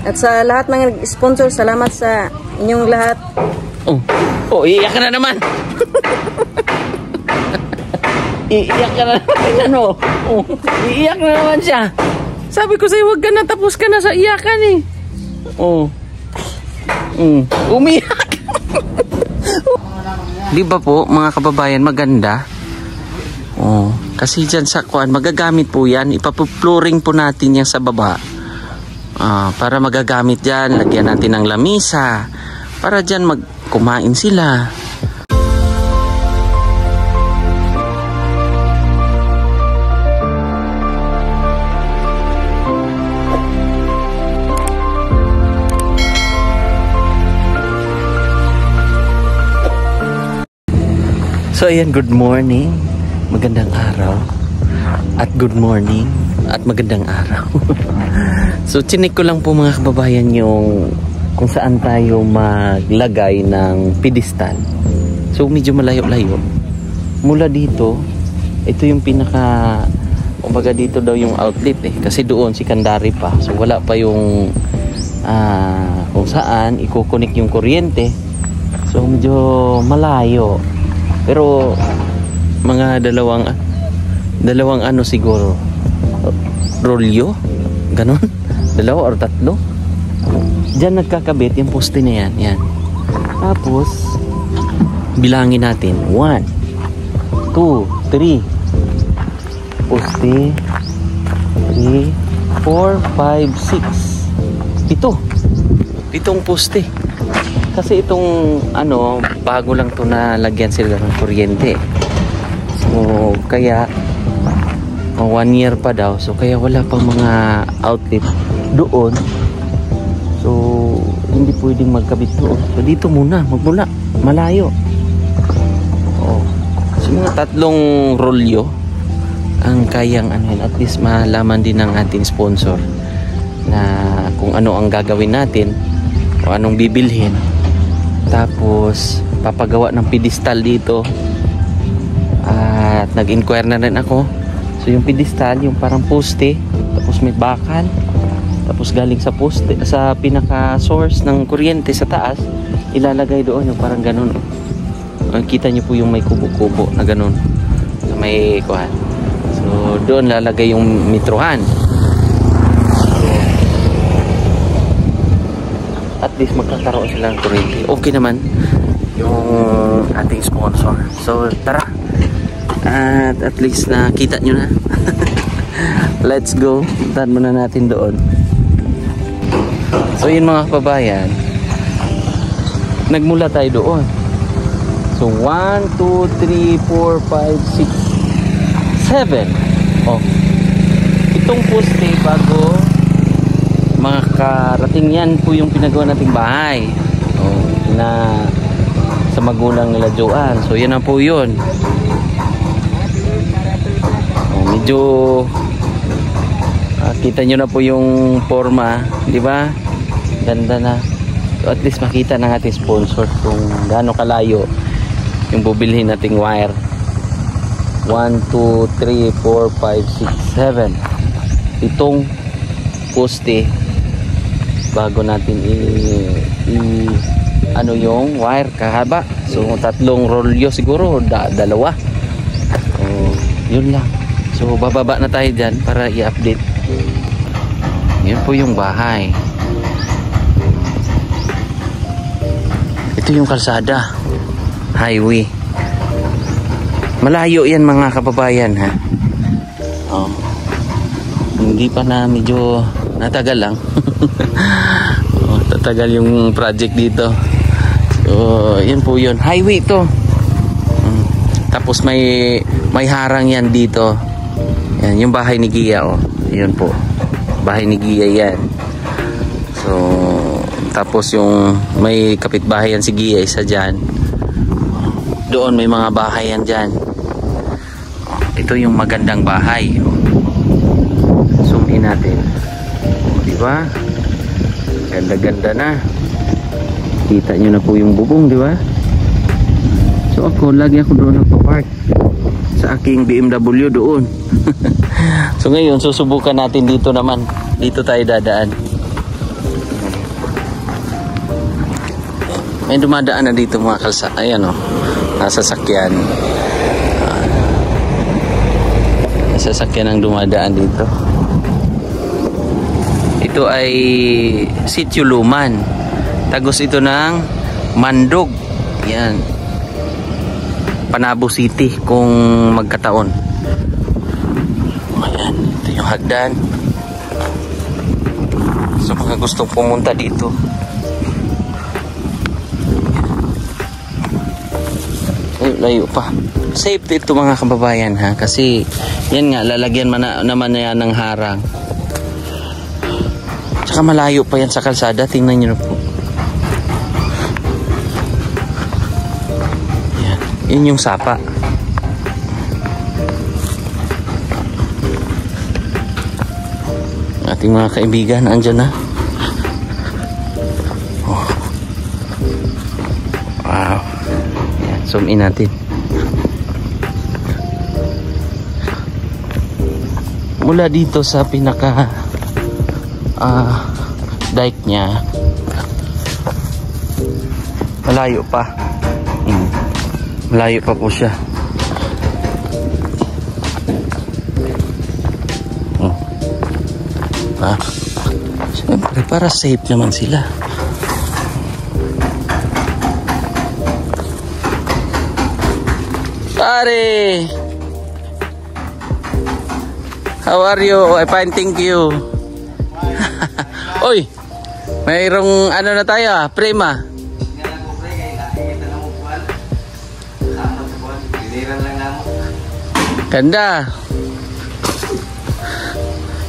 At sa lahat ng sponsor, salamat sa inyong lahat. Oh, iiyak ka na naman. Iiyak ka na naman. Ano? Oh, iiyak na naman siya. Sabi ko sa'yo, huwag ka na, tapos ka na sa iyakan eh. Oh. Umiyak. Di ba po, mga kababayan, maganda? Oh, kasi dyan sa kuan, magagamit po yan. Ipapupluring po natin yan sa baba. Para magagamit dyan, lagyan natin ng lamisa. Para dyan kumain sila. So ayan, good morning, magandang araw, at good morning, at magandang araw. So chinik ko lang po mga kababayan yung kung saan tayo maglagay ng pedestal. So medyo malayo-layo. Mula dito, ito yung pinaka, kumbaga dito daw yung outlet eh. Kasi doon si Kandari pa. So wala pa yung kung saan ikukunik yung kuryente. So medyo malayo. Pero mga dalawang ano siguro, rolyo, ganon, dalawa or tatlo. Diyan nagkakabit yung poste na yan, yan. Tapos bilangin natin 1, 2, 3 poste, 3, 4, 5, 6 pitong poste. Kasi itong ano, bago lang to na lagyan sila ng kuryente. So kaya 1 year pa daw. So kaya wala pang mga outlet doon. So hindi pwedeng magkabit doon. So dito muna, magmula malayo. So mga 3 rolyo ang kayang ano yun. At least malaman din ng ating sponsor na kung ano ang gagawin natin o anong bibilhin. Tapos papagawa ng pedestal dito. At nag-inquire na rin ako. So yung pedestal, yung parang poste, tapos may bakal, tapos galing sa poste, sa pinaka source ng kuryente sa taas, ilalagay doon yung parang ganun. Kita nyo po yung may kubo-kubo na ganun, na may kuhan. So doon lalagay yung metrohan. At least magkakaroon sila ng kuryente. Okay naman yung ating sponsor. So tara, at least nakita nyo na. Let's go. Puntahan muna natin doon. So yun mga kababayan, nagmula tayo doon. So 1, 2, 3, 4, 5, 6, 7. Oh, itong poste bago mga karating, yan po yung pinagawa nating bahay na sa magulang nila Joan. So yan na po yun. Medyo kita nyo na po yung forma, di ba? Ganda na. So at least makita ng ating sponsor kung gaano kalayo yung bubilhin nating wire. 1, 2, 3, 4, 5, 6, 7. Itong poste bago natin ano yung wire kahaba. So 3 rolyo siguro, dalawa. So yun lang. So bababa na tayo dyan para i-update. Yun po yung bahay. Ito yung kalsada, highway. Malayo yan mga kababayan ha. Hindi pa na, medyo natagal lang. Tatagal yung project dito. So yun po yun, highway to. Tapos may harang yan dito. Yan yung bahay ni Gia. Yun po, bahay ni Gia yan. So tapos yung may kapitbahay yan si Gia, isa dyan. Doon may mga bahay yan dyan. Ito yung magandang bahay. Zoom in natin. Diba? Ganda-ganda na. Kita nyo na po yung bubong, diba? So ako, lagi ako doon nagpa-park sa aking BMW doon. So ngayon, susubukan natin dito naman. Dito tayo dadaan. May dumadaan na dito mga kalsa. Ayan o. Sasakyan. Sasakyan ang dumadaan dito. Ito ay Sitio Luman. Tagos ito ng Mandog. Yan. Panabo City kung magkataon. Ayan. Ito yung hagdan. So mga gustong pumunta dito. Ay, layo pa. Safe dito mga kababayan ha. Kasi yan nga, lalagyan naman na yan ng harang. Tsaka malayo pa yan sa kalsada. Tingnan nyo na po. Yan. Yun yung sapa. Ating mga kaibigan, andyan na. Oh. Wow. Yan, zoom in natin. Mula dito sa pinaka dike niya, malayo pa. Malayo pa po siya. Siyempre para safe naman sila. Pare, how are you? I fine, thank you. Oy, mayroong ano na tayo, prima. Ganda.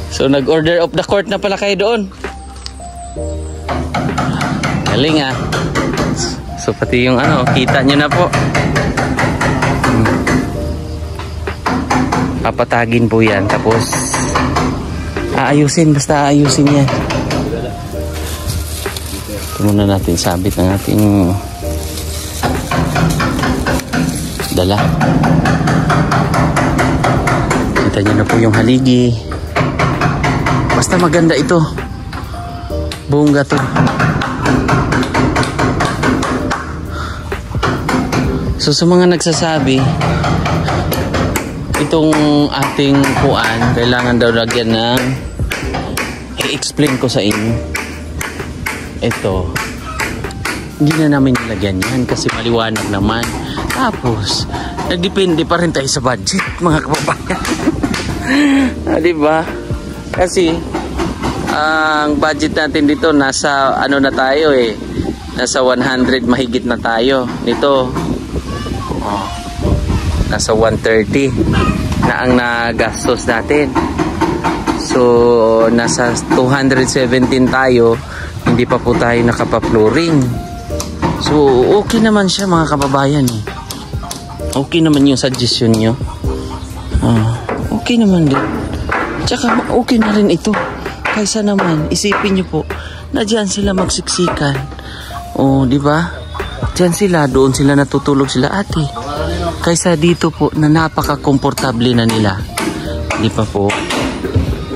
So nag-order of the court na pala kayo doon. Galing ah. So pati yung ano, kita nyo na po. Papatagin po yan. Tapos aayusin, basta aayusin yan. Ito muna natin sabit ng ating dala. Kita nyo na po yung haligi. Basta maganda ito. Bongga to. So sa mga nagsasabi, itong ating kuan, kailangan daw lagyan ng, i-explain ko sa inyo. Ito, hindi na namin nilagyan yan kasi maliwanag naman. Tapos, nagdepende pa rin tayo sa budget, mga kababayan. Diba? Kasi, ang budget natin dito, nasa, ano na tayo eh, nasa 100 mahigit na tayo. Nito, nasa 130 na ang nagastos natin. So nasa 217 tayo, hindi pa po tayo nakapa-flooring. So okay naman siya mga kababayan eh. Okay naman yung suggestion nyo. Okay naman din. Tsaka okay na rin ito. Kaysa naman isipin nyo po na dyan sila magsiksikan. O di ba? Dyan sila, doon sila natutulog sila ate. Kaysa dito po na napaka-komportable na nila. Di pa po.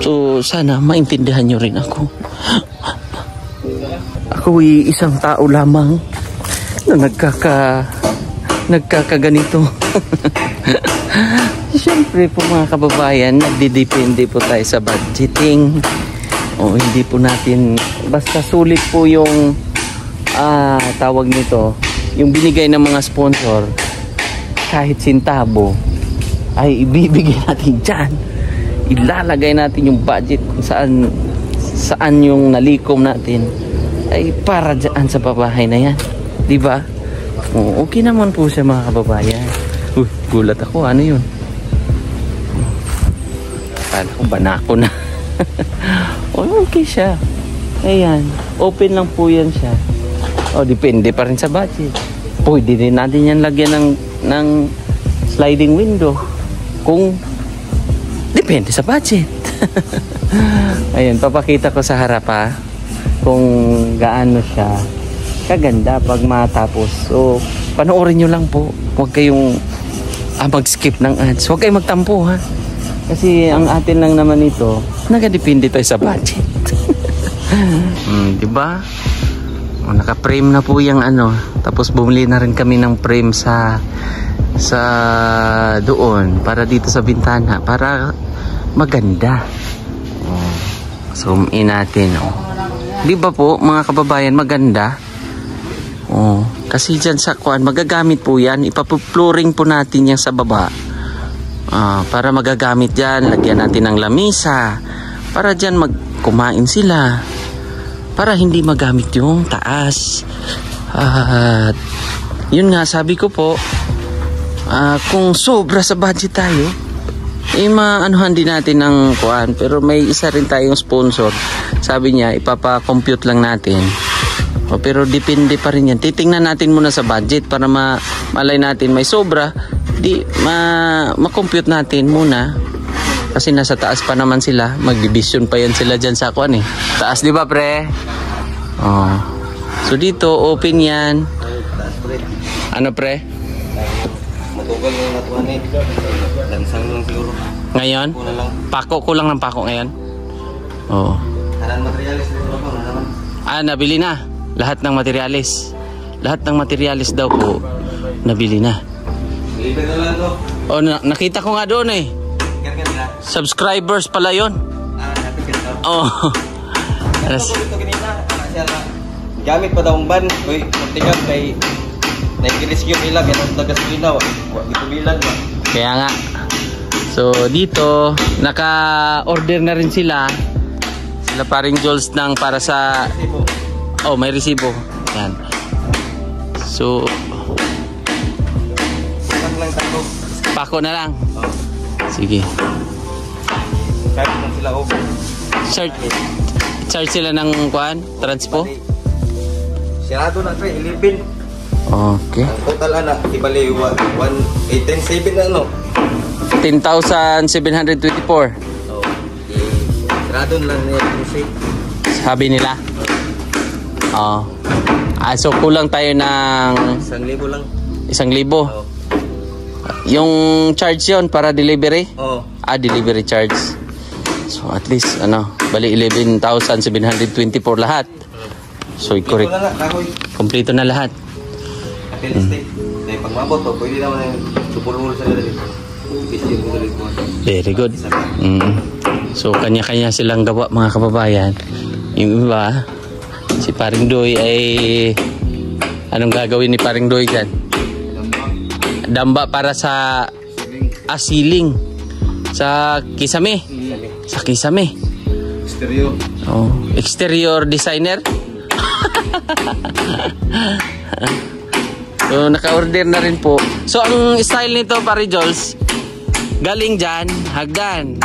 So sana maintindihan nyo rin ako. Ako ay isang tao lamang na nagkakaganito. Siyempre po mga kababayan, nagdidepende po tayo sa budgeting. O hindi po natin, basta sulit po yung tawag nito, yung binigay ng mga sponsor. Kahit sintabo ay ibibigay natin dyan. Ilalagay natin yung budget kung saan yung nalikom natin ay para dyan sa babahay na yan, diba? Okay naman po siya mga kababayan. Gulat ako, ano yun? Kala ko banako na. Okay siya. Ayan, open lang po yan siya. Depende pa rin sa budget. Pwede din natin yan lagyan ng sliding window kung depende sa budget. Ayun, papakita ko sa harap kung gaano siya kaganda pag matapos. So panoorin nyo lang po, huwag kayong mag-skip ng ads, huwag kayong magtampo kasi ang atin lang naman ito, nagadepende tayo sa budget. Diba? Naka-frame na po yung ano. Tapos bumili na rin kami ng frame sa doon para dito sa bintana para maganda. Zoom in natin. Di ba po mga kababayan, maganda? Kasi dyan sa kuan magagamit po yan. Ipapupluring po natin yan sa baba. Para magagamit dyan. Lagyan natin ng lamisa. Para dyan kumain sila. Para hindi magamit yung taas. At yun nga sabi ko po, kung sobra sa budget tayo, maanuhan din natin ng kuan. Pero may isa rin tayong sponsor. Sabi niya ipapa-compute lang natin. Pero depende pa rin yan. Titingnan natin muna sa budget para malay natin may sobra. Ma-compute natin muna. Kasi nasa taas pa naman sila. Mag-division pa yan sila dyan sa kuan eh. Taas di ba pre? So dito open yan. Ano pre? Matugal yung natuan eh. Lansang lang siguro. Ngayon? Pako ko lang ng pako ngayon. Tanan materialis dito ako na naman. Nabili na. Lahat ng materialis. Lahat ng materialis daw po nabili na. Libre na lang to. Nakita ko nga doon eh. Kargan na. Subscribers pala yun. Natin ka. Alas. Ito ganita. Gamit pa daw ang ban. Uy, magtingag kay naikilis yung ilag. Yan ang tagas-linaw. Ito bilang ba? Kaya nga. So dito naka-order na rin sila. Sila paring Jules ng para sa may resibo. Yan. So pako na lang. Sige. Kahit naman sila Charge sila ng kuan, transpo. Sirado na ito 11. Okay. Ang total anak, ibali 1,807 na ano. 10,724. Sirado lang niya Sabi nila. So kulang tayo ng 1,000 lang. 1,000. Yung charge yon para delivery? Delivery charge. So at least bali 11,724 lahat. So correct. Kompleto na lahat. Pag mabot to, pwede naman supulmul sa dito. Very good. So kanya-kanya silang gawa mga kababayan. Yung iba, si Paring Doy ay anong gagawin ni Paring Doy dyan? Damba para sa asiling sa Kisame. Sa Kisame. Exterior. Exterior designer. So naka-order na rin po. So ang style nito Pare Jules, galing dyan, hagdan.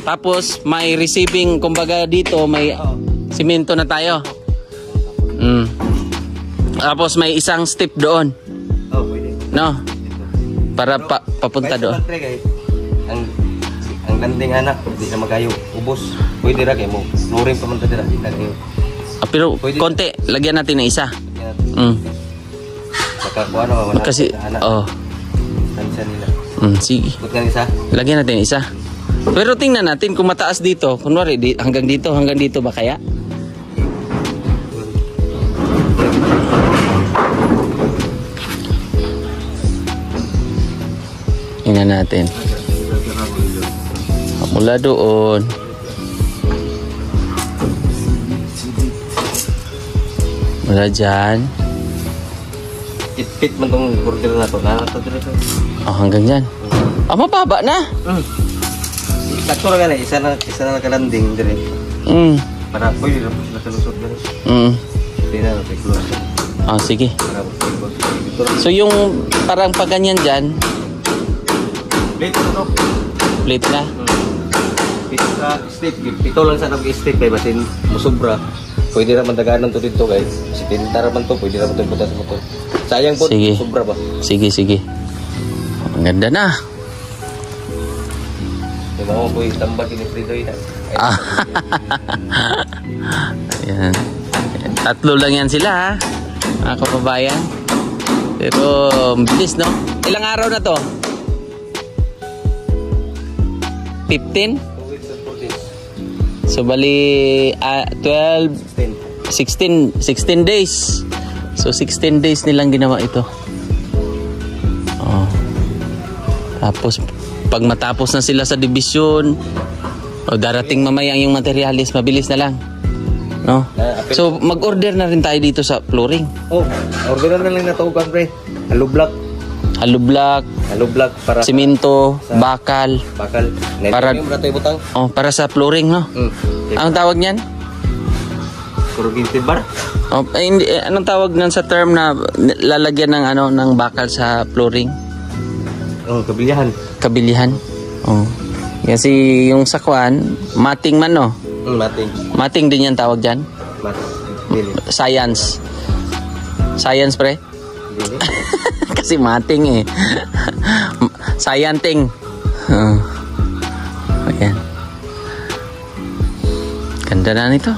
Tapos may receiving, kumbaga dito may simento na tayo. Tapos may isang step doon. Pwede. No? Para papunta doon. Ang landing anak, hindi na magayo. Ubos. Pwede ra kay mo. Flooring pa man ta dira. Pero konti, lagyan natin ng isa. Saka wala. Kasi Tansya nila. Sige. Butkan isa. Lagyan natin isa. Pero tingnan natin kung mataas dito. Kunwari hanggang dito ba kaya? Tingnan natin. Mula doon. Mula dyan. It-fit man tong border na to. Hanggang dyan. Mababa na. Sakto ra isa na nakalanding dire. Para pwede ra nakalusot dire. Hindi na close. Sige. So yung parang pag ganyan dyan, plate na to. plate na. Step, ito lang sa nag-step kay basin musubra. Pwede naman daganan to dito guys. Kasi pinintara man to, pwede naman to putas mo to. Sayang po, musubra ba? Sige. Ang ganda na. Yung mga po yung tambak ni Fridoy na. Ayan. Tatlo lang yan sila ha, mga kababayan. Pero bilis no? Ilang araw na to? 15? So bali 12, 16 days. So 16 days nilang ginawa ito. Oh. Tapos pag matapos na sila sa division, o darating mamaya yung materialis, mabilis na lang. No? So mag-order na rin tayo dito sa flooring. Oh, orderan na lang na tawag pre. Hollow block para simento, bakal. Para yung tayo butang. Oh, para sa flooring, no? Anong tawag niyan? Corrugated bar. Oh, hindi, anong tawag niyan sa term na lalagyan ng ano ng bakal sa flooring? Oh, kabilihan. Oh. Kasi yung sakwan, mating man, no? Mating din yan tawag dyan? Science, pre? Kasi mating eh. Scienting. Ayan. Ganda na nito.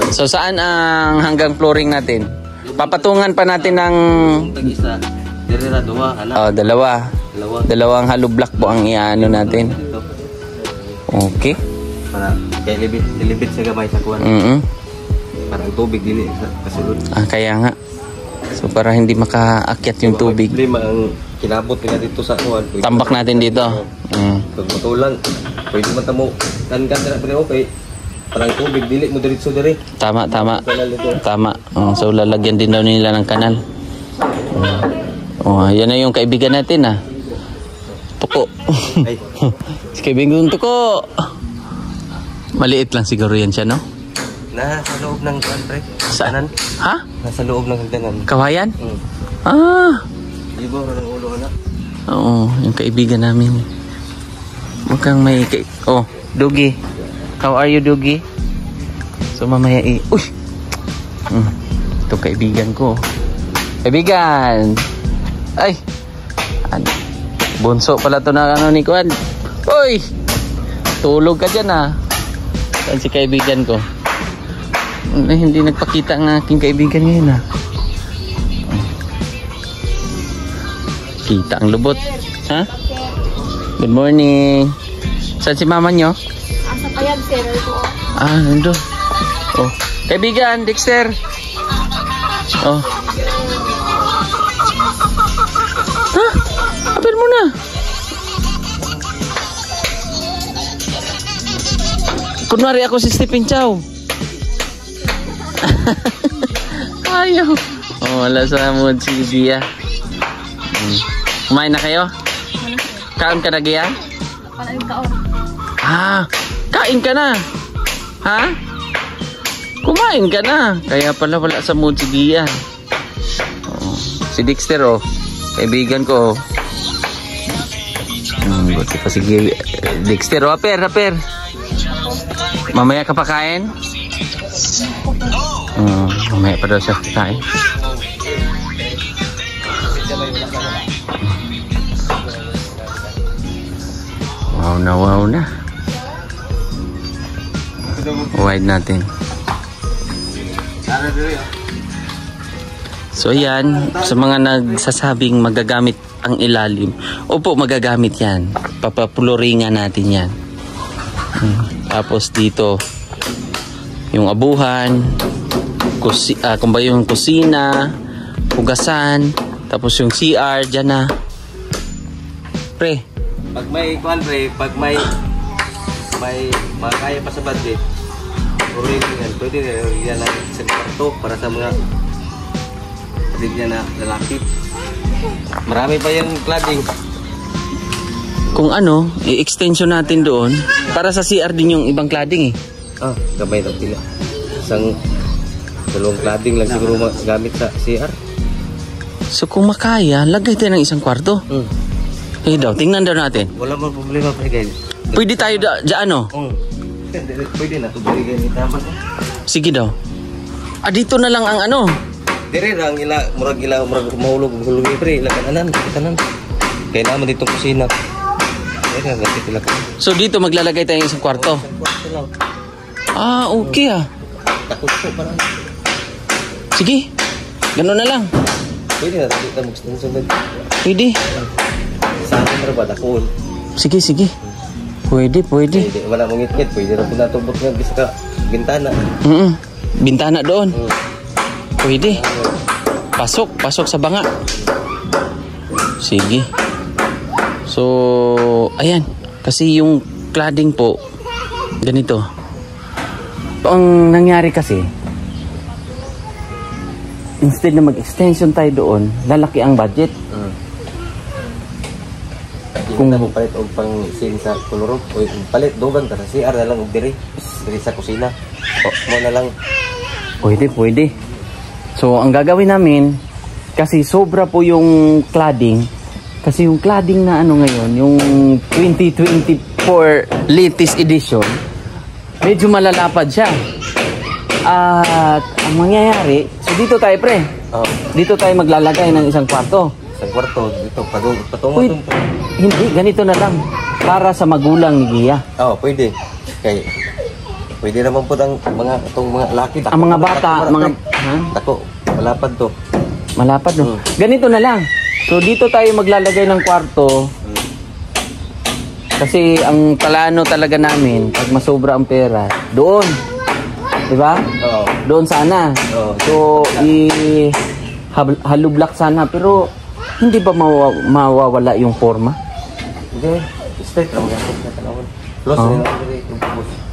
So saan ang hanggang flooring natin? Papatungan pa natin ng dalawang hollow block po ang iano natin. Okay. Para kay libit sa gamay sa kuwan. Parang tubig dili kasulod. Kaya nga. So para hindi makaakyat yung tubig. Problema ang kinabot nga dito sa kuwan. Tambak natin dito. Pag matulang, pwede matamo kan na pero okay. Parang tubig dili mo diretso dire. Tama. So lalagyan din daw nila ng kanal. Yan na yung kaibigan natin Tuko. Ay. Si kaibigan Tuko. Maliit lang siguro yan siya, no? Nasa loob ng pre. Saan? Ha? Nasa loob ng hagdanan. Kawayan? Ibo ng ulo na. Oo, yung kaibigan namin. Mukhang may Dugi. How are you, Dugi? So mamaya uy! Ito kaibigan ko. Kaibigan! Ay! Bunso pala to na ni Kuan. Uy! Tulog ka dyan Saan si kaibigan ko? Hindi nagpakita ang aking kaibigan ngayon Kita ang lubot. Ha? Good morning. Saan si mama nyo? Asa pa yan, sir? Nandun. Kaibigan, Dexter. Apel mo na. Kunwari ako si Stephen Chow. Ayaw. Wala sa mood si Dia. Kumain na kayo? Kain ka na, Gia? Kain ka kain ka na. Ha? Kumain ka na. Kaya pala wala sa mood si Gia. Si Dexter, kaibigan ko. Buti pa si Dexter. Aper. Mamaya ka pa kain? Mamaya pa daw siya kain. Wow na. Wide natin. So yan, sa mga nagsasabing magagamit ang ilalim. Opo, magagamit yan. Papapluringan natin yan. Tapos dito, yung abuhan, kung ba yung kusina, hugasan, tapos yung CR, dyan na. Pre. Pag may makakaya pa sa budget, pwede yan na sa kwarto para sa mga kapatid niya na lalaki. Marami pa yung cladding. Kung i-extension natin doon, para sa CR din yung ibang cladding Gabay lang sila. Dalawang cladding lang siguro gamit sa CR. So kung makaya, lagay tayo ng isang kwarto. Daw, tingnan daw natin. Wala mang problema pa guys. Pwede tayo dyan Pwede na ito bigay ni Taman. Sige daw. Dito na lang ang Dire lang murag mahulog pre kanan. Kaya naman ditong kusina. So dito maglalagay tayo ng isang kwarto. Okay Takot po parang. Sige. Ganun na lang. Pwede na dito mag-extension. Pwede. Saan ba dakon? Sige. Pwede. Wala mong ngit-ngit, pwede na pinatubot nga bisa ka bintana. Bintana doon. Mm. Pwede. Pasok sa banga. Sige. So, ayan. Kasi yung cladding po, ganito. Ang nangyari kasi, instead na mag-extension tayo doon, lalaki ang budget. Kung na mo palit og pang sin sa koloro, o palit dugang ka sa CR na lang og diri sa kusina. O mo na lang. Pwede. So, ang gagawin namin, kasi sobra po yung cladding. Kasi yung cladding na ano ngayon, yung 2024 latest edition, medyo malalapad siya. At ang mangyayari, so dito tayo pre. Dito tayo maglalagay ng isang kwarto. Sa kwarto, dito, patungo Pwede, hindi, ganito na lang. Para sa magulang ni Gia. Oo, pwede. Kay, pwede naman po itong mga laki. Ang mga bata, mga... Ha? Tako, malapad to. Malapad, no? Ganito na lang. So, dito tayo maglalagay ng kwarto. Kasi ang plano talaga namin, pag masobra ang pera, doon. Diba? Oo. Doon sana. Oo. So, halublock sana. Pero, hindi ba mawawala yung forma? Hindi. Straight lang. Close na lang.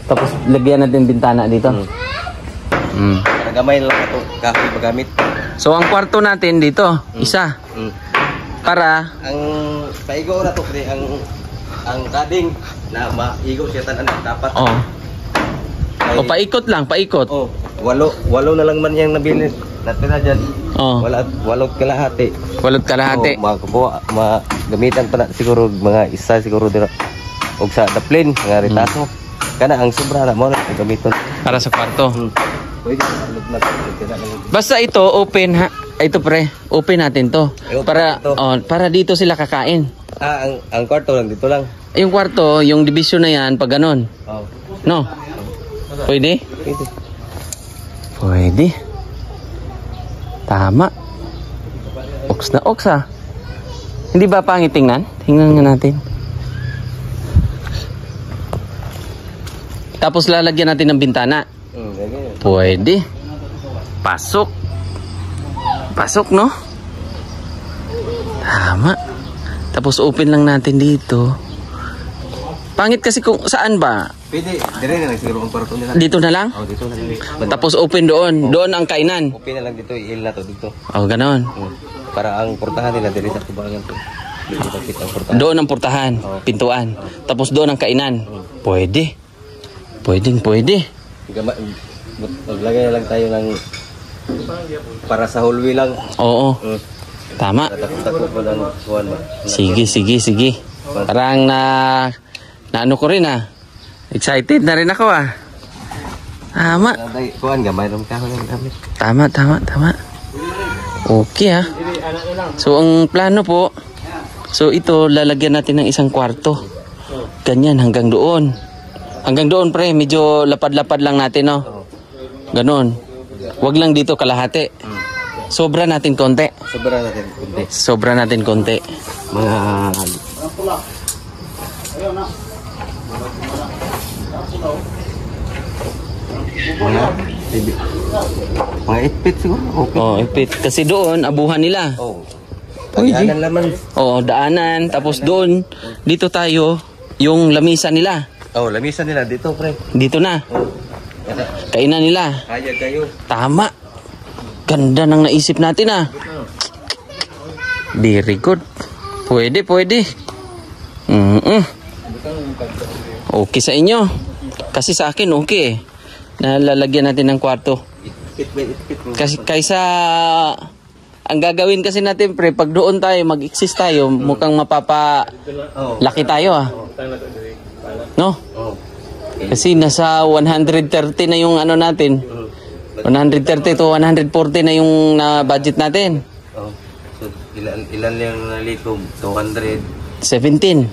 Tapos, lagyan natin bintana dito. Para gamay lang ito. Kahoy magamit. So, ang kwarto natin dito, isa. Para, Ang paigo na to, pre, ang kading na maigo siya tanan dapat. o paikot lang, paikot. Walo na lang man yung nabili. Natira dyan. Walot kalahati. Walot kalahati. Magamitan pa na siguro mga isa siguro dira. Og sa daplin, nga ritaso. Kana ang sobra na mo na gamiton. Para sa kwarto. Pwede na. Basta ito, open ha. Ito pre, open natin to. Para, para dito sila kakain. Ang kwarto lang, dito lang. Yung kwarto, yung division na yan, pag ganon. No? Pwede? Pwede. Tama. Oks na oks ha. Hindi ba pangit tingnan? Tingnan nga natin. Tapos lalagyan natin ng bintana. Pwede. Pasok. Pasok, no? Tama. Tapos open lang natin dito. Pangit kasi kung saan ba? Pwede, dire na lang siguro ang kwarto nila. Dito na lang? Dito na lang. Tapos open doon. Doon ang kainan. Open na lang dito, il na to dito. Ganon. Para ang portahan nila dire sa kubangan to. Dito kita ang portahan. Doon ang portahan, pintuan. Tapos doon ang kainan. Pwede. Pwede. Maglagay na lang tayo ng para sa hallway lang. Oo. Tama. Takot mo lang kuwan ba. Sige. Parang na ano ko rin Excited na rin ako Tama. Kuwan gamay ram ka ng gamit. Tama. Okay So ang plano po, so ito lalagyan natin ng isang kwarto. Ganyan hanggang doon. Hanggang doon pre, medyo lapad-lapad lang natin Ganon. Wag lang dito kalahati. Sobra natin konti. Sobra natin konti. Mga 8 feet siguro. Okay. 8 feet. Kasi doon, abuhan nila. Daanan naman. Daanan. Tapos doon, dito tayo, yung lamisa nila. Lamisan nila dito, pre. Dito na. Kainan nila. Kaya kayo. Tama. Ganda ng naisip natin Very good. Pwede. Okay sa inyo. Kasi sa akin okay Nalalagyan natin ng kwarto. Kasi kaysa ang gagawin kasi natin pre, pag doon tayo mag-exist tayo, mukhang laki tayo No? Kasi nasa 130 na yung ano natin. 130 to 140 na yung budget natin. So ilan yung nalikom? 17.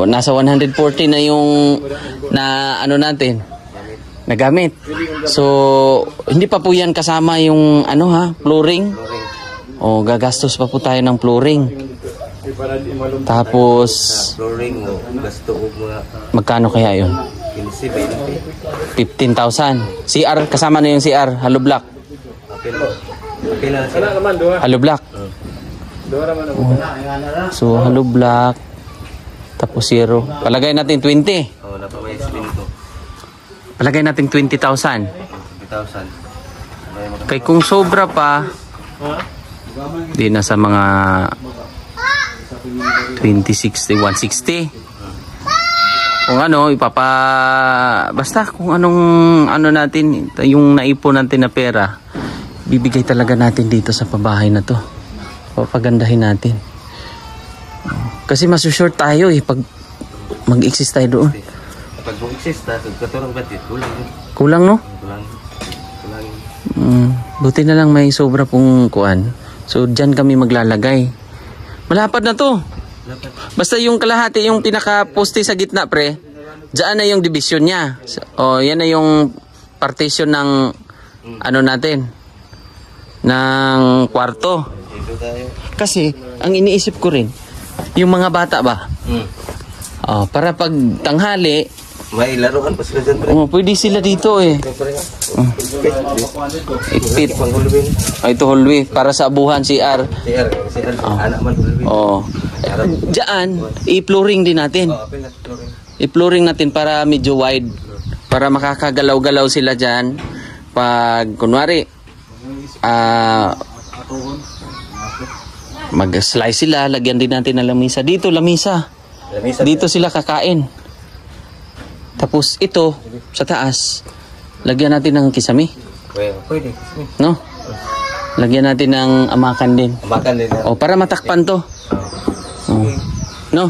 Nasa 140 na yung ano natin nagamit. So hindi pa po yan kasama yung flooring. Gagastos pa po tayo ng flooring. Tapos flooring gasto ko mga magkano kaya yun? 15-20. 15,000. CR, kasama na yung CR. Hollow block. Okay na sila. Hollow block. So, hollow block. Tapos 0. Palagay natin 20. Oo, napamay spin ko. Palagay natin 20,000. 20,000. Kay kung sobra pa, di na sa mga 20, 60, 160. Kung ano, basta kung anong ano natin, yung naipon natin na pera, bibigay talaga natin dito sa pabahay na to. Papagandahin natin. Kasi masushort tayo pag mag-exist tayo doon. Pag mag-exist, katurang batit, kulang. Kulang, no? Kulang. Buti na lang may sobra pong kuan. So, dyan kami maglalagay. Malapad na to. Basta yung kalahati, yung pinaka-poste sa gitna, pre, dyan na yung division niya. O, yan na yung partition ng ano natin, ng kwarto. Kasi, ang iniisip ko rin, yung mga bata ba? Para pag tanghali, may laruan pa sila dyan, pre. Pwede sila dito Ikpit. Ito hallway, para sa abuhan, CR. Anak man hallway. Diyan, i-flooring din natin. I-flooring natin para medyo wide. Para makakagalaw-galaw sila dyan. Pag, kunwari, mag-slice sila, lagyan din natin ng lamisa. Dito, lamisa. Dito sila kakain. Tapos ito, sa taas, lagyan natin ng kisame. Pwede. No? Lagyan natin ng amakan din. Amakan din. Para matakpan to. No?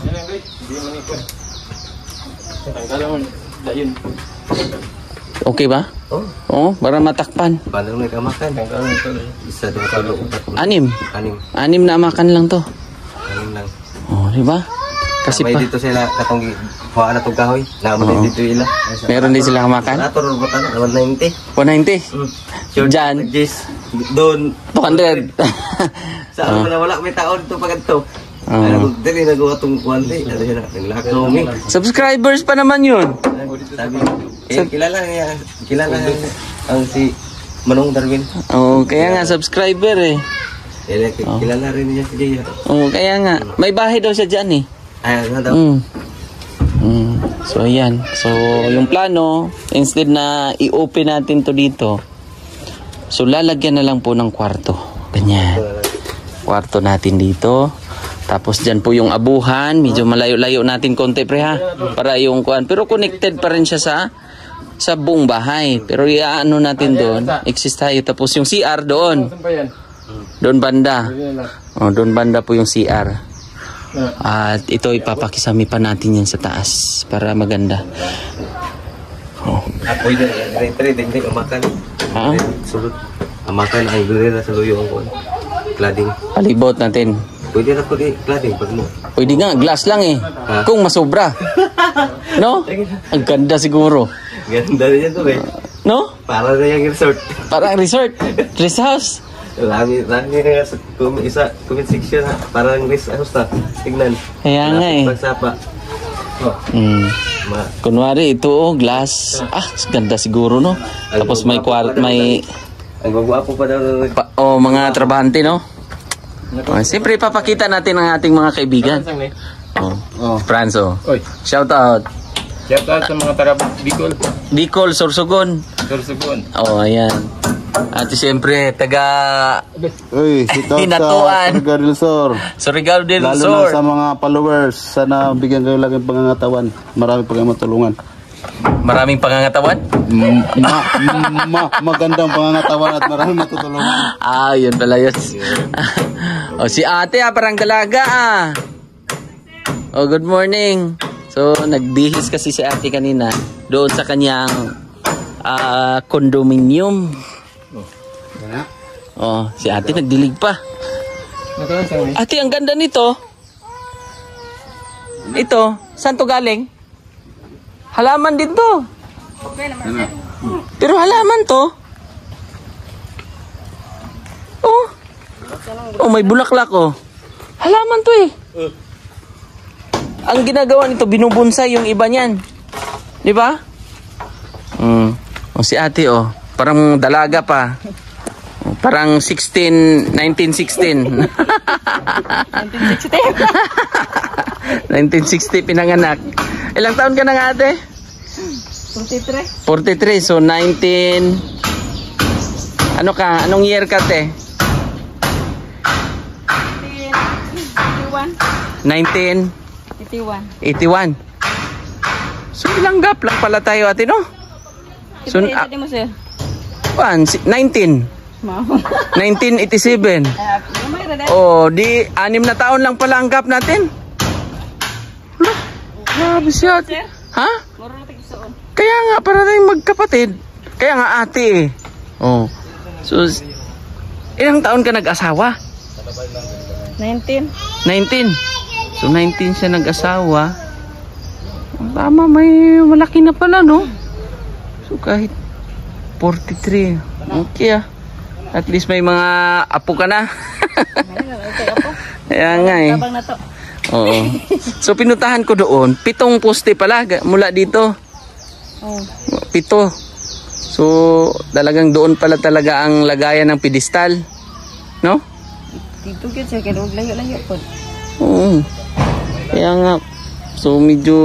Okay ba? Para matakpan. Paano may kamakan? Isa, dua, talo, upat. 6 na amakan lang to. 6 lang. Diba? Kasi may dito sila katong kuha na itong kahoy. Naman dito ila. Meron din sila kamakan? Nato, rubutan, 190. 190? Diyan? Doon. 200. Sa ano na wala, may taon ito pagad ito. Dili nagawa itong kuwanti. Naglakaw mi. Subscribers pa naman yun. Sabi, kilala ang si Manong Darwin. Kaya nga subscriber Kilala rin niya si Jaya. Kaya nga. May bahay daw siya dyan So ayan. So yung plano, instead na i-open natin to dito, so lalagyan na lang po ng kwarto. Ganyan. Kwarto natin dito. Tapos dyan po yung abuhan. Medyo malayo-layo natin konti, pre, ha? Para yung kuan. Pero connected pa rin siya sa buong bahay. Pero iaano natin doon. Exist tayo. Tapos yung CR doon. Doon banda. Doon banda po yung CR. At ito ipapakisami pa natin yan sa taas para maganda. Pwede din amakan. Sulod. Amakan ang gulera sa luyong ko. Cladding. Palibot natin. Pwede na po cladding pag mo. Pwede nga, glass lang kung masobra. No? Ang ganda siguro. Ganda rin yan to No? Para na yung resort. Parang resort. Rest house. Lagi nga sa comment section parang rest house na. Tignan. Kaya nga Pagsapa. Kunwari ito glass. Ganda siguro, no? Tapos may ang gwapo pa daw. mga trabahante, no? Siyempre ipapakita natin ang ating mga kaibigan. Franzo. Shout out. Shout out sa mga taga Bicol, Sorsogon. Ayan. At siyempre taga Hinatuan. Surigao del Sur. Lalo na sa mga followers, sana bigyan kayo lang ng pangangatawan. Marami pa kayong matulungan. Maraming pangangatawan? Magandang pangangatawan at maraming matutulungan. Yun pala yun. Si ate parang dalaga good morning. So nagbihis kasi si ate kanina doon sa kanyang condominium. Si ate nagdilig pa. Ate, ang ganda nito. Ito, saan to galing? Halaman din to. Pero halaman to. May bulaklak Halaman to Ang ginagawa nito, binubunsay yung iba niyan. Di ba? O si ate, oh. Parang dalaga pa. Parang 1916. 1960 pinanganak. Ilang taon ka na nga ate? 43. 43. So 19... Ano ka? Anong year ka te? 81. 81. So ilang gap lang pala tayo ate, no? So, Ito mo, sir. 19. 1987. Oh, di 6 na taon lang pala ang gap natin. Look, grabe siya. Ha? Kaya nga, para tayong magkapatid. Kaya nga ate eh. Oh. So, ilang taon ka nag-asawa? 19. 19. So, 19 siya nag-asawa. Tama, may malaki na pala, no? So, kahit 43. Okay ah. At least may mga apo ka na. Kaya nga eh. Tabang na to. Oo. So, pinutahan ko doon. 7 poste pala mula dito. Oh. 7. So, talagang doon pala talaga ang lagayan ng pedestal. No? Dito gyud sir, kaya layo-layo po. Oo. Kaya nga. So, medyo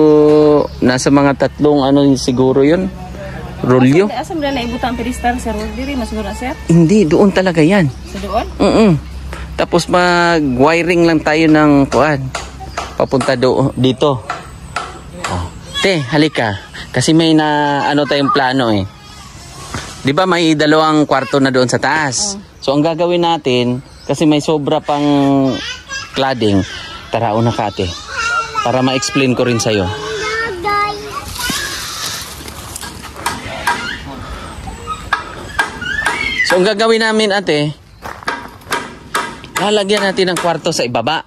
nasa mga 3 ano siguro yun. Rolyo. Asa mo na ibutang pedestal sir? Diri mas mura sir? Hindi, doon talaga yan. Sa doon? Tapos mag-wiring lang tayo ng kuan. Papunta dito. Oh. Te, halika. Kasi may na ano tayong plano eh. 'Di ba may 2 kwarto na doon sa taas. So ang gagawin natin, kasi may sobra pang cladding. Tara, una ka ate. Para ma-explain ko rin sa'yo. So ang gagawin namin ate, lalagyan natin ng kwarto sa ibaba.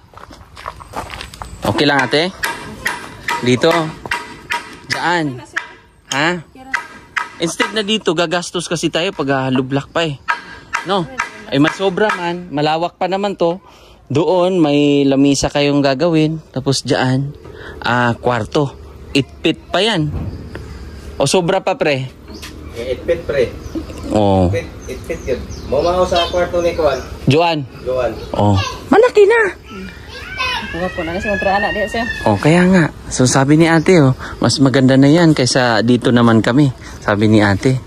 Okay lang ate? Dito. Diyan. Ha? Instead na dito, gagastos kasi tayo pag lublak pa eh. No? Ay mas sobra man, malawak pa naman to. Doon may lamisa kayong gagawin. Tapos diyan, kwarto. 8 feet pa yan. O sobra pa pre? 8 feet pre. Oh. 8 feet yun. Mamahaw sa kwarto ni Kuan. Joan. Joan. Oh. Malaki na. Kuha po na kasi kontra anak dia sir. Oh, kaya nga. So sabi ni ate, oh, mas maganda na yan kaysa dito naman kami. Sabi ni ate.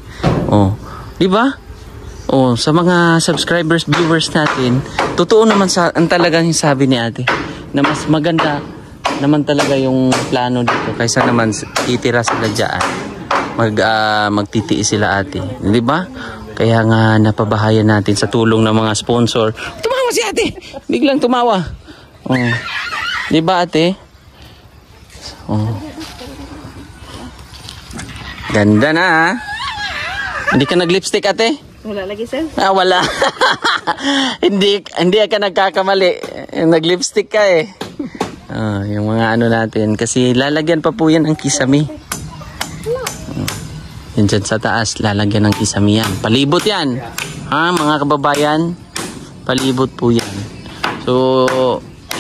Oh. Di ba? Oh, sa mga subscribers, viewers natin, totoo naman ang talagang sabi ni ate na mas maganda naman talaga yung plano dito kaysa naman itira sila dyan. Magtitiis sila ate. Di ba? Kaya nga napabahayan natin sa tulong ng mga sponsor. Tumawa si ate! Biglang tumawa. Oh. Di ba ate? Oh. Ganda na ha? Hindi ka nag-lipstick ate? Wala lagi sir. Wala. hindi ka nagkakamali. Nag-lipstick ka eh. Yung mga ano natin. Kasi lalagyan pa po yan ang kisame. Yan dyan sa taas, lalagyan ng kisame yan. Palibot yan. Ha, mga kababayan? Palibot po yan. So,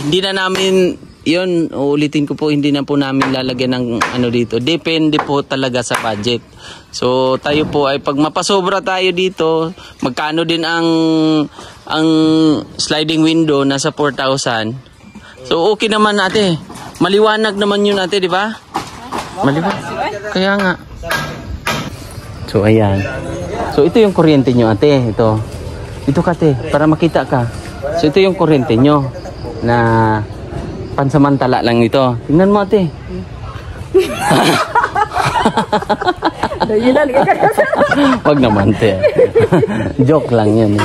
hindi na namin, yun, uulitin ko po, hindi na po namin lalagyan ng ano dito. Depende po talaga sa budget. So, tayo po ay pag mapasobra tayo dito, magkano din ang sliding window, nasa 4,000. So, okay naman ate. Maliwanag naman yun ate, di ba? Maliwanag. Kaya nga. So, ayan. So, ito yung kuryente nyo ate. Ito ka ate, para makita ka. So, ito yung kuryente nyo na pansamantala lang ito. Tingnan mo ate. Wag naman te. Joke lang yan.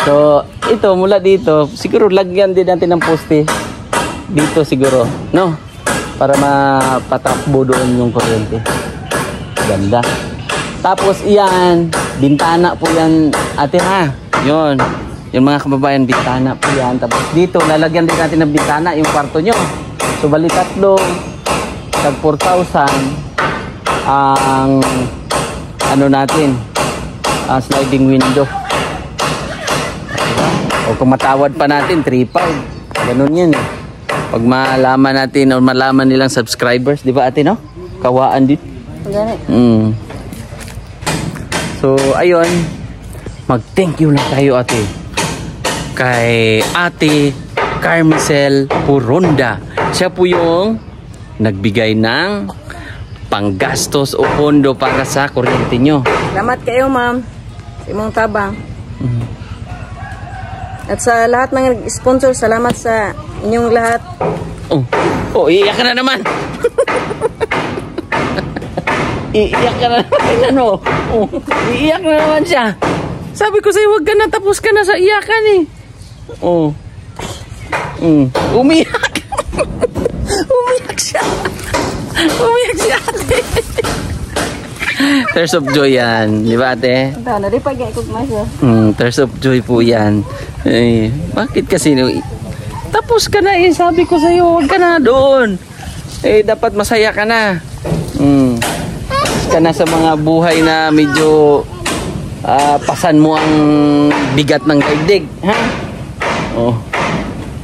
So, ito mula dito, siguro lagyan din natin ng poste. Dito siguro, no? Para mapatakbo doon yung kuryente. Ganda. Tapos iyan, bintana po yan ate ha. Yun. Yung mga kababayan, bintana po yan. Tapos dito, lalagyan din natin ng bintana yung kwarto nyo. So, bali 3, tag 4,000 ang ano natin, sliding window. Diba? O kung matawad pa natin, 3,500. Ganun yan eh. Pag malaman natin o malaman nilang subscribers, di ba ate no? Kawaan din. So, ayun. Mag-thank you lang tayo, ate. Kay Ate Carmicel Puronda. Siya po yung nagbigay ng panggastos o pondo para sa kuryente nyo. Salamat kayo, ma'am. Sa imong tabang. At sa lahat ng sponsor, salamat sa inyong lahat. Oh, iiyak ka na naman. Iiyak ka na naman. Ano? Oh, iiyak na naman siya. Sabi ko sa'yo, huwag ka na, tapos ka na sa iyakan eh. Oh. Umiyak. Umiyak siya. Umiyak siya, ate. Tears of joy yan. Di ba, ate? Naripagay ko masya. Tears of joy po yan. Eh, bakit kasi? Tapos ka na eh. Sabi ko sa'yo, huwag ka na doon. Eh, dapat masaya ka na. Tapos ka na sa mga buhay na medyo pasan mo ang bigat ng daigdig. Ha? Oh.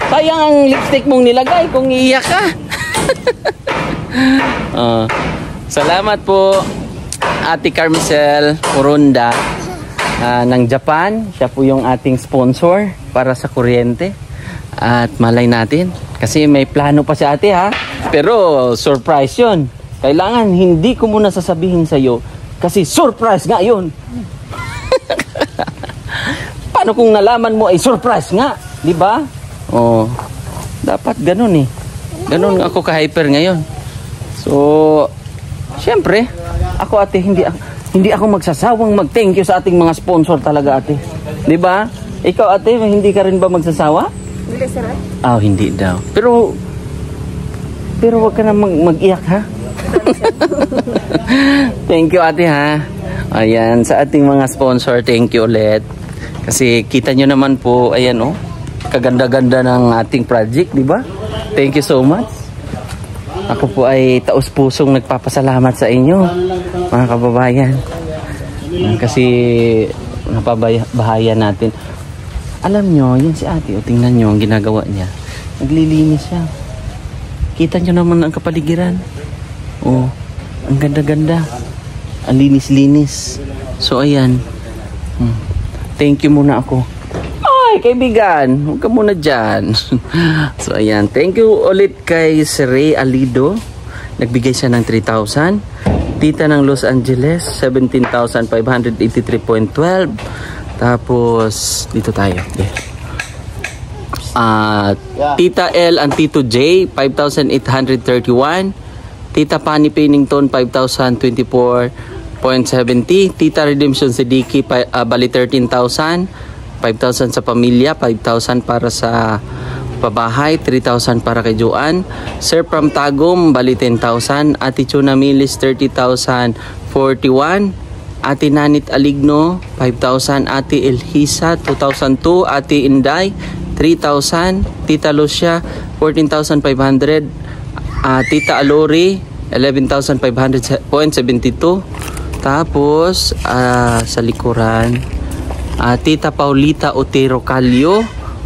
Sayang ang lipstick mong nilagay kung iiyak ka. Salamat po Ate Carmicel Puronda ng Japan. Siya po yung ating sponsor para sa kuryente. At malay natin kasi may plano pa si ate, ha. Pero surprise yun. Kailangan hindi ko muna sasabihin sa'yo kasi surprise nga yun. Paano kung nalaman mo ay surprise nga, di ba? Oh, dapat ganun eh. Ganun ako ka-hyper ngayon. So, syempre, ako ate, hindi ako magsasawang mag-thank you sa ating mga sponsor talaga, ate. Di ba? Ikaw, ate, hindi ka rin ba magsasawa? Hindi, sir. Hindi daw. Pero wag ka na mag-iyak, ha? Thank you, ate, ha? Ayan, sa ating mga sponsor, thank you ulit. Kasi kita nyo naman po, ayan, oh, kaganda-ganda ng ating project, di ba? Thank you so much. Ako po ay taos-pusong nagpapasalamat sa inyo, mga kababayan. Kasi napabahayan natin. Alam nyo, yan si ate, o tingnan nyo ang ginagawa niya. Naglilinis siya. Kita nyo naman ang kapaligiran. Oh, ang ganda-ganda. Ang linis-linis. So, ayan. Thank you muna ako. Ay, kaibigan, huwag ka muna dyan. So, ayan. Thank you ulit kay Sir Alido. Nagbigay siya ng 3,000. Tita ng Los Angeles, 17,583.12. Tapos, dito tayo. Okay. Tita L and Tito J, 5,831. Tita Pani Pennington, 5,024.70. Tita Redemption Siddiqui, bali 13,000. 5,000 sa pamilya, 5,000 para sa pabahay, 3,000 para kay Joanne. Sir Pram Tagum, bali 10,000. Ate Chuna Milis, 30,041. Ate Nanit Aligno, 5,000. Ate Elhisa, 2,002. Ate Inday, 3,000. Tita Lucia, 14,500. Tita Alori, 11,500.72. Tapos, sa likuran, Tita Paulita Otero Calio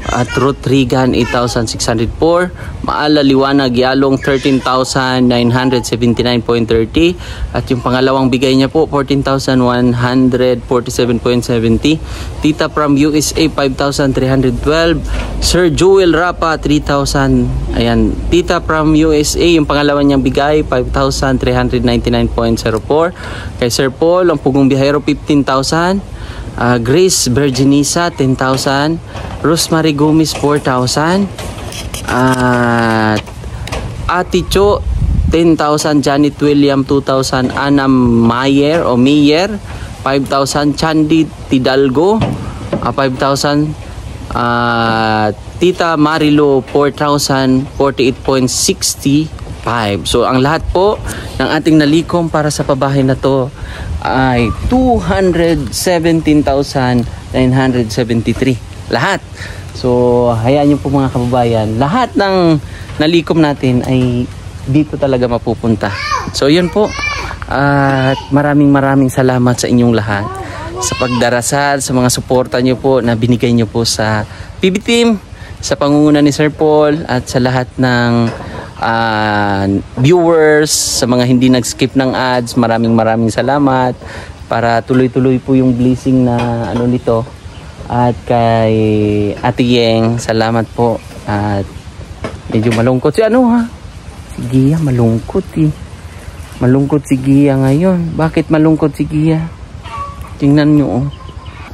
at Ruth Regan, 8,604. Maala Liwanag Yalong, 13,979.30. At yung pangalawang bigay niya po, 14,147.70. Tita from USA, 5,312. Sir Joel Rapa, 3,000. Ayan, Tita from USA, yung pangalawa niyang bigay, 5,399.04. Kay Sir Paul, ang pugong biyahero, 15,000. Grace Virginisa, 10,000. Rosemary Gomez, 4,000. Ate Cho, 10,000. Janet William, 2,000. Anna Mayer o Meyer, 5,000. Chandy Tidalgo, 5,000. Tita Marilo, 4,000. 48.65. So ang lahat po ng ating nalikom para sa pabahay na to ay 217,973 lahat. So hayaan niyo po mga kababayan, lahat ng nalikom natin ay dito talaga mapupunta. So yun po, at maraming salamat sa inyong lahat sa pagdarasal, sa mga suporta niyo po na binigay niyo po sa PB Team, sa pangunguna ni Sir Paul, at sa lahat ng viewers, sa mga hindi nag-skip ng ads, maraming salamat. para tuloy-tuloy po yung blessing na ano nito. At kay Ate Yeng, salamat po. At medyo malungkot si ano ha? Si Gia malungkot eh. Malungkot si Gia ngayon. Bakit malungkot si Gia? Tingnan nyo oh.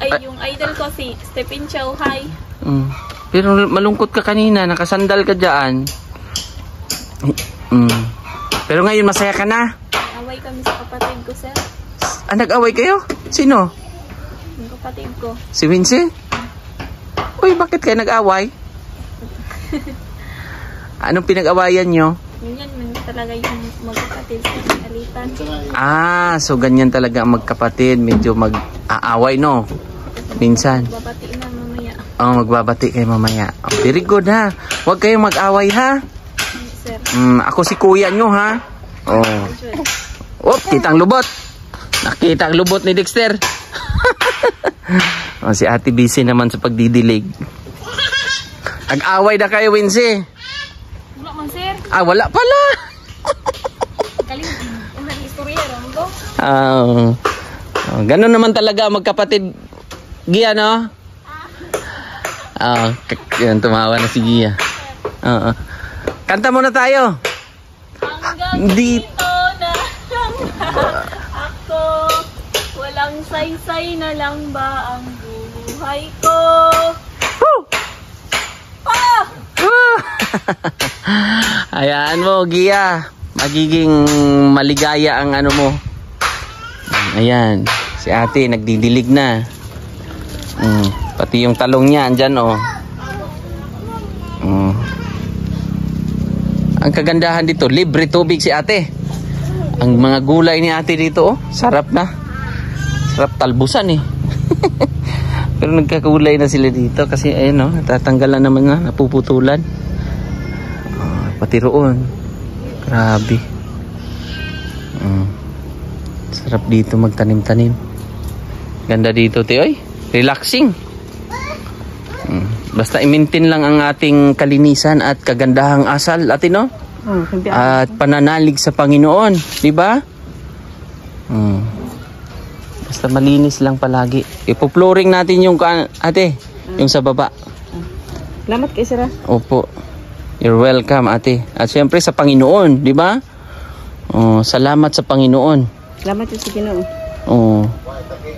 Ay, yung idol ko si Stephen Chow. Hi. Pero malungkot ka kanina, nakasandal ka dyan. Pero ngayon masaya ka na. Away kami sa kapatid ko, sir. Ah, nag-away kayo? Sino? Yung kapatid ko. Si Vinci? Uy, bakit kayo nag-away? Anong pinag-awayan nyo? Ganyan man talaga yung magkapatid sa alitan. Ah, so ganyan talaga ang magkapatid. Medyo mag-aaway, no? Minsan. Babati na mamaya. Oh, magbabati kayo mamaya. Oh, very good ha. Huwag kayong mag-away ha. Sir. Ako si kuya nyo ha. Oh. Oh, kitang lubot. Nakita ang lubot ni Dexter. Oh, si Ate busy naman sa pagdidilig. Ag-away na kayo, Wincy. Wala man, sir. Ah, wala pala. Kaling, ang istorya ron ko. Ganun naman talaga magkapatid. Gia, no? Yan, tumawa na si Gia. Kanta muna tayo. Hanggang dito na lang ako. Walang saysay na lang ba ang buhay ko? Hayaan mo, Gia. Magiging maligaya ang ano mo. Ayan. Si ate, nagdidilig na. Pati yung talong niya, andyan, oh. Ang kagandahan dito, libre tubig si ate. Ang mga gulay ni ate dito, oh. Sarap na. Sarap talbusan, eh. Pero nagkagulay na sila dito kasi, ayun, oh. Natatanggalan naman na, napuputulan. Pati roon. Grabe. Sarap dito magtanim-tanim. Ganda dito, Tioy. Relaxing. Basta i-maintain lang ang ating kalinisan at kagandahang asal, ate, no? At pananalig sa Panginoon, di ba? Basta malinis lang palagi. Ipo-flooring natin yung ate, yung sa baba. Salamat kay Sir. Opo. You're welcome, ate. At syempre sa Panginoon, di ba? Salamat sa Panginoon. Salamat sa Ginoo.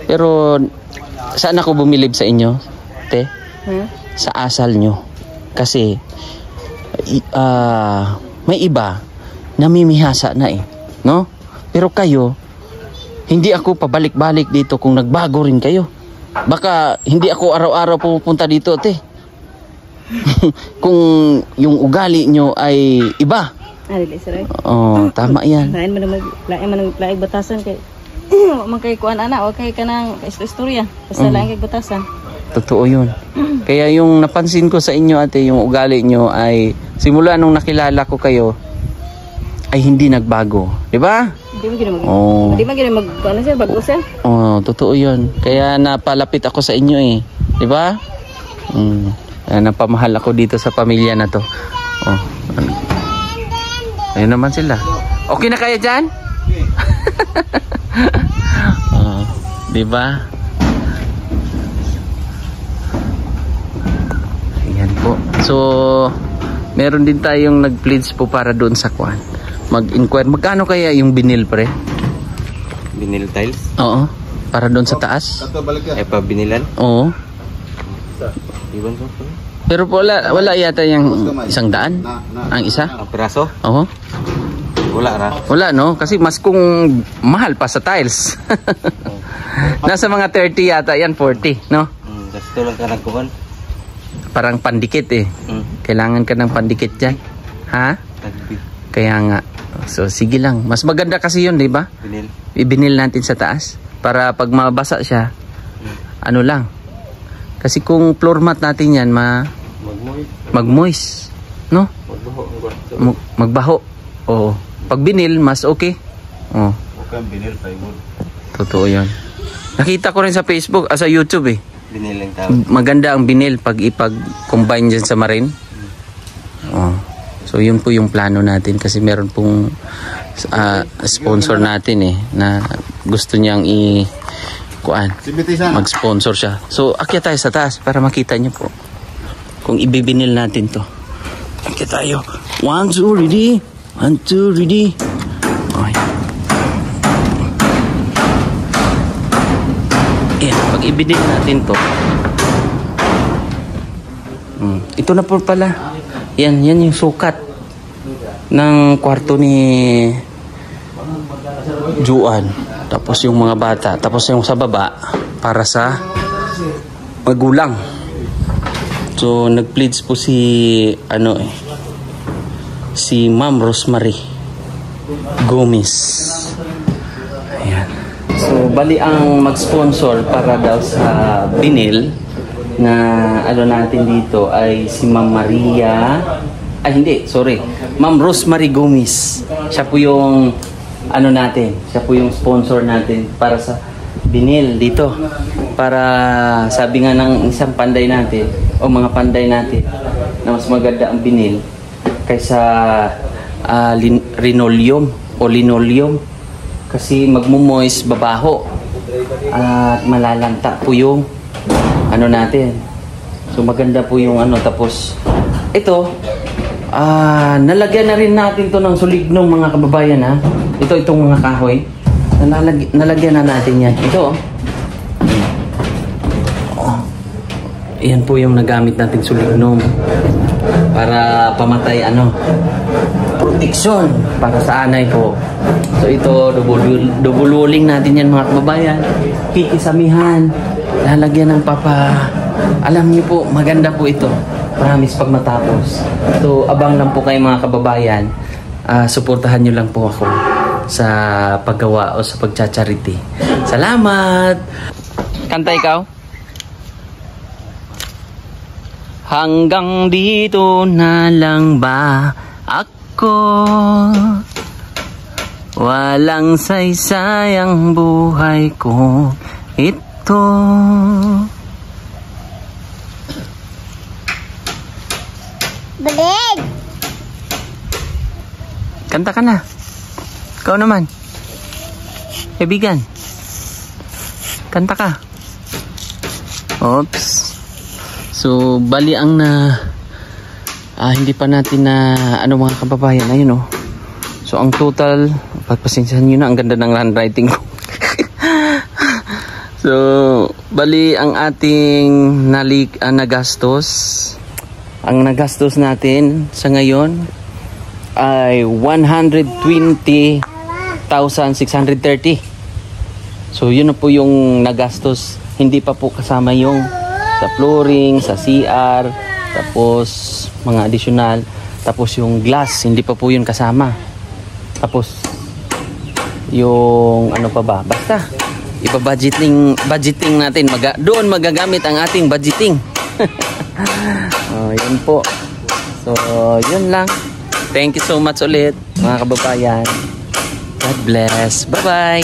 Pero saan ako bumilib sa inyo, ate? Sa asal nyo. Kasi may iba namimihasa na, eh, no? Pero kayo, hindi ako pabalik-balik dito kung nagbago rin kayo. Baka hindi ako araw-araw pupunta dito, ate. Kung yung ugali nyo ay iba. Dili, Sir. Tama yan. Lain man laing batasan kay man kay kuan ana, o kay kanang istorya. Basta lain kay batasan. Totoo yun. Kaya yung napansin ko sa inyo, ate, yung ugali nyo ay simula nung nakilala ko kayo ay hindi nagbago, di ba? Hindi man gina ano siya, bago siya. Totoo yun. Kaya napalapit ako sa inyo, eh, di ba? Napamahal ako dito sa pamilya na to. Ayun naman sila. Okay na kayo dyan? Di ba? Ayan po. So, meron din tayong nag-pledge po para doon sa kwan. Mag-inquire. Magkano kaya yung binil, pre? Binil tiles? Oo. Para doon sa taas? Ay pa binilan? Oo. Iwan ko. Pero po wala yata yung 100 ang isa? Ang piraso? Oo. Wala ra. Wala, no? Kasi mas kung mahal pa sa tiles. Nasa mga 30 yata yan, 40, no? Gusto lang ka nagkuhan. Parang pandikit, eh. Kailangan ka ng pandikit dyan. Ha? Kaya nga. So, sige lang. Mas maganda kasi yun, di ba? Binil. Ibinil natin sa taas. Para pag mabasa siya, ano lang. Kasi kung floor mat natin yan, mag-moist. No? Magbaho. Oo. Pag binil, mas okay. Okay, binil, plywood. Totoo yan. Nakita ko rin sa Facebook, sa YouTube, eh. Binil lang tawag. Maganda ang binil pag ipag-combine dyan sa marine. So yun po yung plano natin kasi meron pong sponsor natin, eh, na gusto niyang mag-sponsor siya. So, akyat tayo sa taas para makita niyo po kung ibibinil natin to. Akyat tayo. 1, 2, ready? 1, 2, ready? Okay. Ayan, pag ibinil natin to, ito na po pala. Yan yung sukat ng kwarto ni Juan. Tapos yung mga bata. Tapos yung sa baba para sa magulang. So nag-pleads po si si Ma'am Rosemary Gomez. Ayan. So bali ang mag-sponsor para daw sa binil na natin dito ay si Ma'am Maria. Ma'am Rosemary Gomez. Siya po yung natin. Siya po yung sponsor natin para sa binil dito. Para sabi nga ng isang panday natin o mga panday natin na mas maganda ang binil kaysa linoleum o linoleum kasi magmumoist, babaho at malalanta po yung natin. So maganda po yung tapos ito nalagyan na rin natin to ng sulignong mga kababayan ha. Itong mga kahoy nalagyan na natin yan. Ito yan po yung nagamit nating sulignong para pamatay proteksyon para sa anay po. So ito double natin yan mga kababayan. Kikisamihan, lalagyan ng papa. Alam niyo po maganda po ito. Promise pag matapos. So abang lang po kayo mga kababayan. Suportahan nyo lang po ako sa paggawa o sa pagcha-charity. Salamat! Kanta ikaw? Hanggang dito na lang ba ako? Walang saysayang buhay ko ito. Balik! Kanta ka na. Ikaw naman. Kaibigan. Kanta ka. Oops. So, bali ang hindi pa natin mga kababayan. Ayun So, ang total, pagpasensyahan nyo na, ang ganda ng handwriting ko. So, bali ang ating nagastos. Ang nagastos natin sa ngayon ay 120,630. So, yun na po yung nagastos. Hindi pa po kasama yung sa flooring, sa CR, tapos mga additional, tapos yung glass, hindi pa po yun kasama. Tapos yung pa ba? Basta budgeting natin. Doon magagamit ang ating budgeting. Yun po. So, yun lang. Thank you so much ulit mga kababayan. God bless. Bye-bye.